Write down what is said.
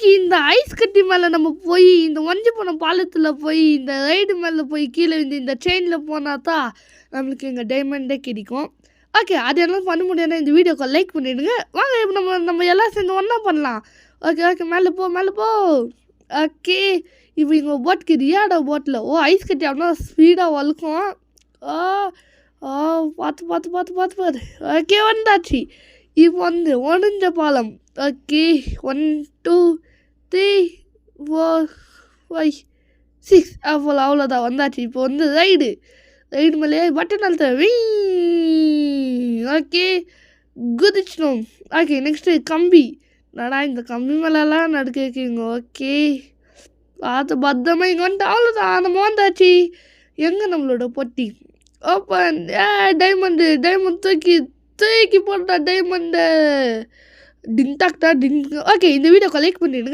இன்னைக்கு இந்த ஐஸ் கட்டி மேலே நம்ம போய் இந்த வஞ்சி போன பாலத்தில் போய் இந்த ரைடு மேலே போய் கீழே இந்த செயினில் போனால் தான் நம்மளுக்கு எங்கள் டைமண்டே கிடைக்கும். ஓகே, அது எல்லாம் பண்ண முடியாதுன்னா இந்த வீடியோக்கு லைக் பண்ணிவிடுங்க. வாங்க இப்போ நம்ம எல்லாம் சேர்ந்து ஒன்றா பண்ணலாம். ஓகே மேலே போ. ஓகே, இப்போ இங்கே போட்டுக்கு ரியாடா போட்டில் ஐஸ் கட்டி அப்படின்னா ஸ்பீடாக வழுக்கும். பார்த்து. ஓகே, வந்தாச்சு. இப்போ ஒடிஞ்ச பாலம். ஓகே, 1 2 3 4 5 6 அவ்வளோதான் வந்தாச்சு. இப்போ ரைடு மேலே பட்டன் அழுத்த. ஓகே, குதிச்சிடும். ஓகே, நெக்ஸ்ட்டு கம்பி. நடா இந்த கம்பி மேலெல்லாம் நடுக்க வைக்கிங்க. ஓகே, பார்த்து பத்திரமா இங்கே வந்துட்டு அவ்வளோதான் நம்ம வந்தாச்சு. எங்கே நம்மளோட பொட்டி ஓப்பன். டைமண்டு தூக்கி போட்டா டைமண்டு டிங் டாக்டா டிங். ஓகே, இந்த வீடியோக்கு லைக் பண்ணிடுங்க.